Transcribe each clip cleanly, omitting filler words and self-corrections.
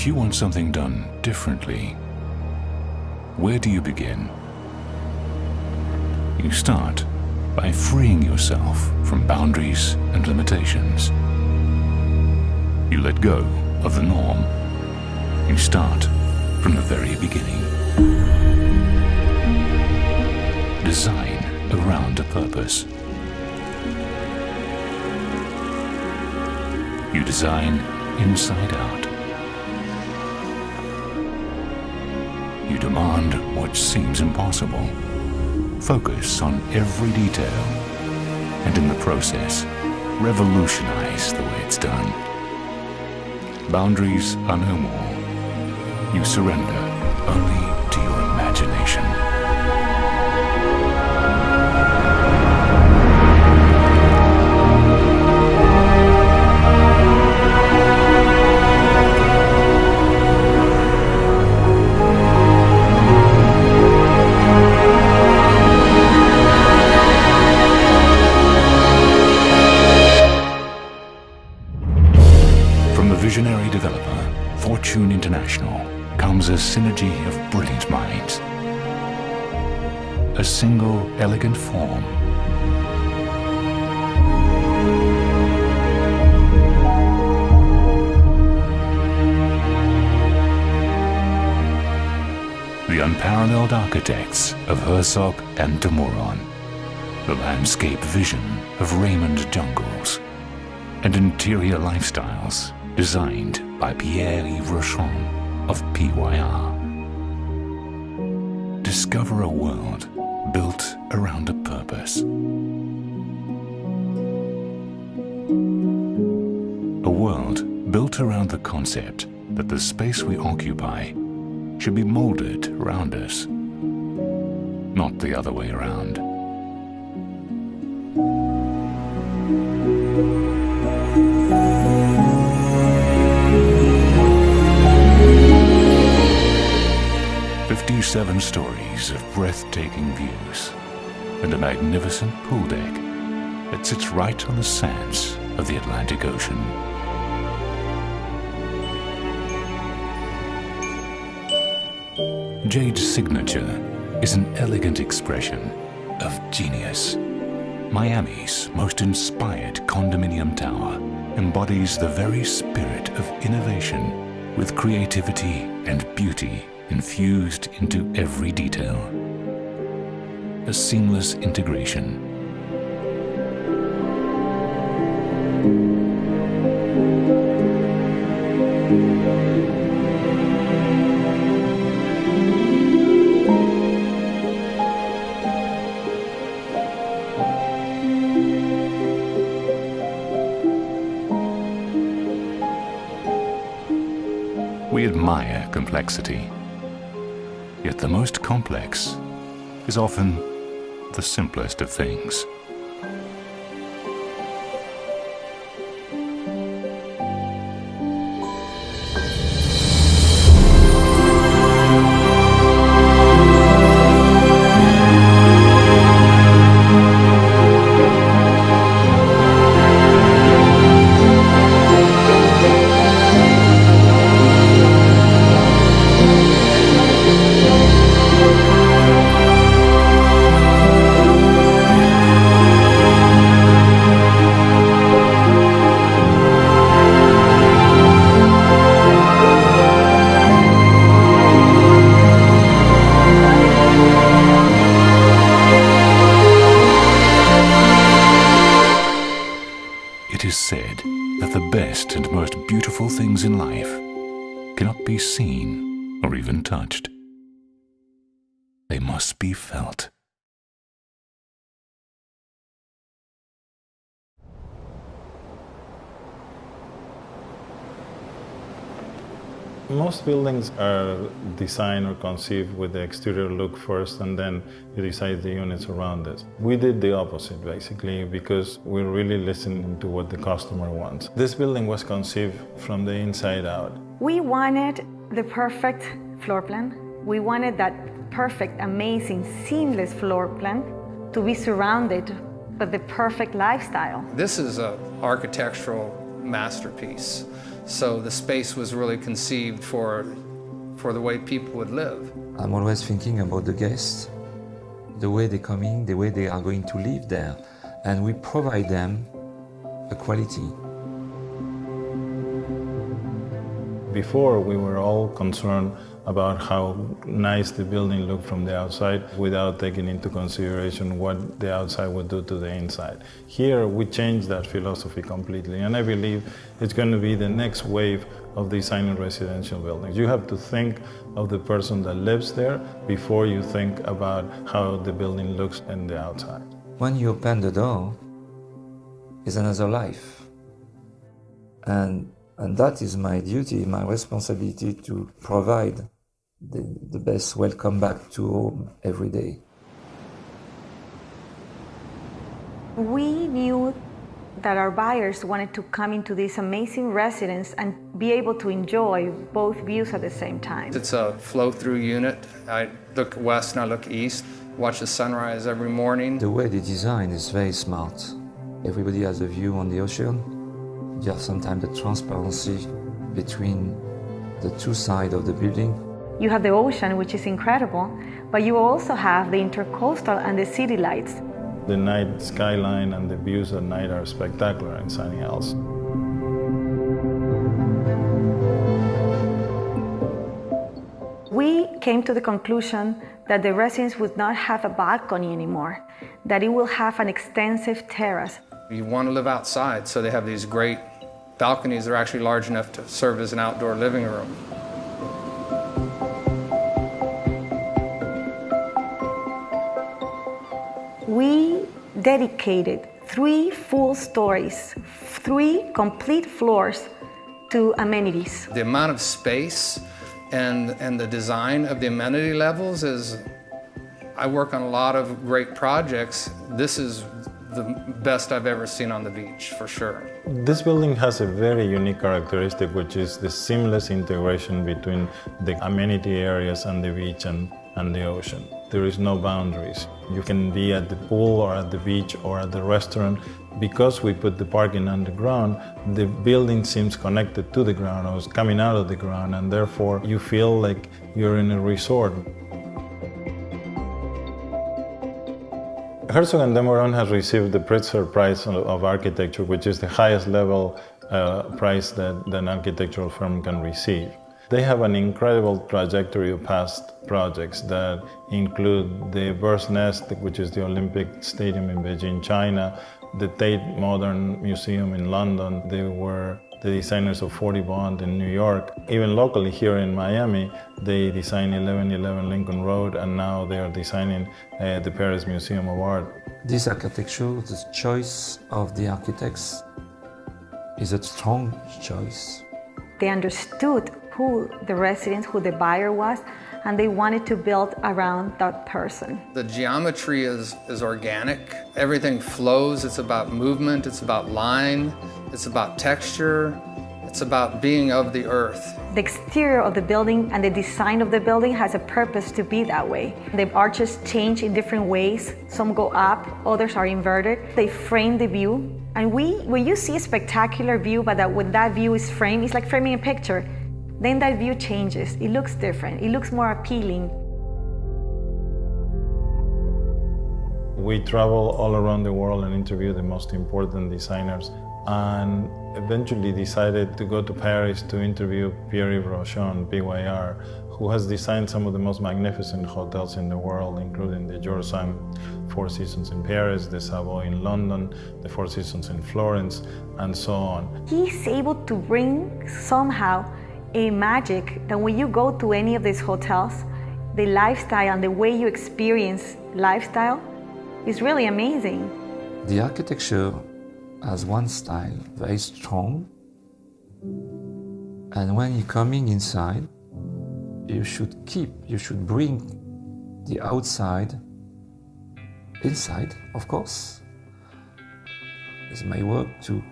If you want something done differently, where do you begin? You start by freeing yourself from boundaries and limitations. You let go of the norm. You start from the very beginning. Design around a purpose. You design inside out. You demand what seems impossible. Focus on every detail, and in the process, revolutionize the way it's done. Boundaries are no more. You surrender only to your imagination. From the visionary developer, Fortune International, comes a synergy of brilliant minds. A single elegant form. The unparalleled architects of Herzog and de Meuron. The landscape vision of Raymond Jungles. And interior lifestyles designed by Pierre-Yves Rochon of PYR. Discover a world built around a purpose. A world built around the concept that the space we occupy should be molded around us, not the other way around. Seven stories of breathtaking views and a magnificent pool deck that sits right on the sands of the Atlantic Ocean. Jade Signature is an elegant expression of genius. Miami's most inspired condominium tower embodies the very spirit of innovation with creativity and beauty infused into every detail. A seamless integration. We admire complexity. Yet the most complex is often the simplest of things. It is said that the best and most beautiful things in life cannot be seen or even touched. They must be felt. Most buildings are designed or conceived with the exterior look first, and then you decide the units around it. We did the opposite, basically, because we're really listening to what the customer wants. This building was conceived from the inside out. We wanted the perfect floor plan. We wanted that perfect, amazing, seamless floor plan to be surrounded by the perfect lifestyle. This is an architectural masterpiece. So the space was really conceived for the way people would live. I'm always thinking about the guests, the way they're coming, the way they are going to live there, and we provide them a quality. Before, we were all concerned about how nice the building looked from the outside without taking into consideration what the outside would do to the inside. Here, we changed that philosophy completely, and I believe it's going to be the next wave of designing residential buildings. You have to think of the person that lives there before you think about how the building looks on the outside. When you open the door, it's another life. And that is my duty, my responsibility to provide the best welcome back to home every day. We knew that our buyers wanted to come into this amazing residence and be able to enjoy both views at the same time. It's a flow-through unit. I look west and I look east, watch the sunrise every morning. The way they design is very smart. Everybody has a view on the ocean. You have sometimes the transparency between the two sides of the building. You have the ocean, which is incredible, but you also have the intercoastal and the city lights. The night skyline and the views at night are spectacular in Sunny Hills. We came to the conclusion that the residence would not have a balcony anymore, that it will have an extensive terrace. You want to live outside, so they have these great balconies that are actually large enough to serve as an outdoor living room. We dedicated 3 full stories, 3 complete floors to amenities. The amount of space and the design of the amenity levels is, I work on a lot of great projects. This is the best I've ever seen on the beach, for sure. This building has a very unique characteristic, which is the seamless integration between the amenity areas and the beach and the ocean. There is no boundaries. You can be at the pool or at the beach or at the restaurant. Because we put the parking underground, the building seems connected to the ground or is coming out of the ground, and therefore you feel like you're in a resort. Herzog & de Meuron has received the Pritzker Prize of Architecture, which is the highest level prize that an architectural firm can receive. They have an incredible trajectory of past projects that include the Bird's Nest, which is the Olympic Stadium in Beijing, China, the Tate Modern Museum in London. They were the designers of 40 Bond in New York. Even locally here in Miami, they designed 1111 Lincoln Road, and now they are designing the Paris Museum of Art. This architecture, the choice of the architects is a strong choice. They understood who the resident, who the buyer was, and they wanted to build around that person. The geometry is organic. Everything flows. It's about movement. It's about line. It's about texture. It's about being of the earth. The exterior of the building and the design of the building has a purpose to be that way. The arches change in different ways. Some go up, others are inverted. They frame the view. And when you see a spectacular view, but when that view is framed, it's like framing a picture. Then that view changes. It looks different. It looks more appealing. We travel all around the world and interview the most important designers, and eventually decided to go to Paris to interview Pierre-Yves Rochon, PYR, who has designed some of the most magnificent hotels in the world, including the George Sand Four Seasons in Paris, the Savoy in London, the Four Seasons in Florence, and so on. He's able to bring somehow a magic that when you go to any of these hotels, the lifestyle and the way you experience lifestyle is really amazing. The architecture has one style, very strong, and when you're coming inside, you should bring the outside inside, of course. It's my work to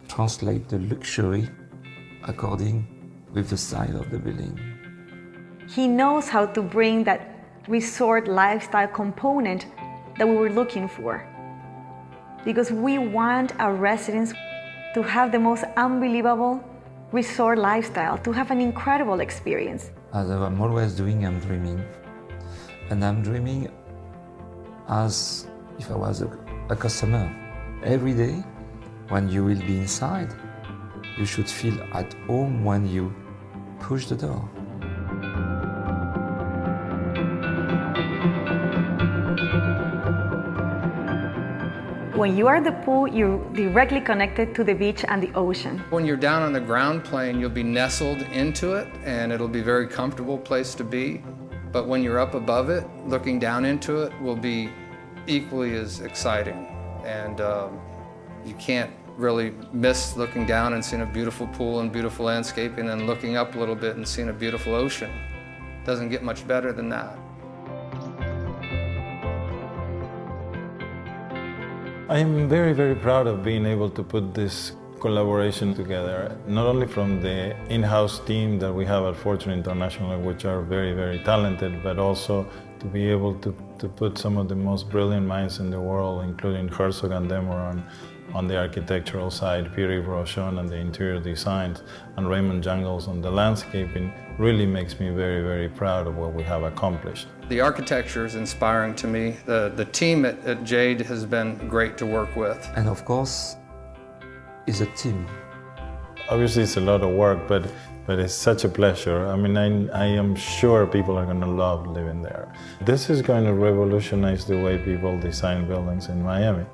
translate the luxury according with the style of the building. He knows how to bring that resort lifestyle component that we were looking for. Because we want our residents to have the most unbelievable resort lifestyle to have an incredible experience. As I'm always doing, I'm dreaming. And I'm dreaming as if I was a customer. Every day, when you will be inside, you should feel at home when you push the door. When you are at the pool, you're directly connected to the beach and the ocean. When you're down on the ground plane, you'll be nestled into it and it'll be a very comfortable place to be. But when you're up above it, looking down into it will be equally as exciting. And you can't really miss looking down and seeing a beautiful pool and beautiful landscaping and looking up a little bit and seeing a beautiful ocean. Doesn't get much better than that. I am very, very proud of being able to put this collaboration together, not only from the in-house team that we have at Fortune International, which are very, very talented, but also to be able to put some of the most brilliant minds in the world, including Herzog and Demoran on the architectural side, Pierre Rochon on the interior designs, and Raymond Jungles on the landscaping, really makes me very, very proud of what we have accomplished. The architecture is inspiring to me. The team at Jade has been great to work with. And of course, it's a team. Obviously it's a lot of work, but it's such a pleasure. I mean, I am sure people are going to love living there. This is going to revolutionize the way people design buildings in Miami.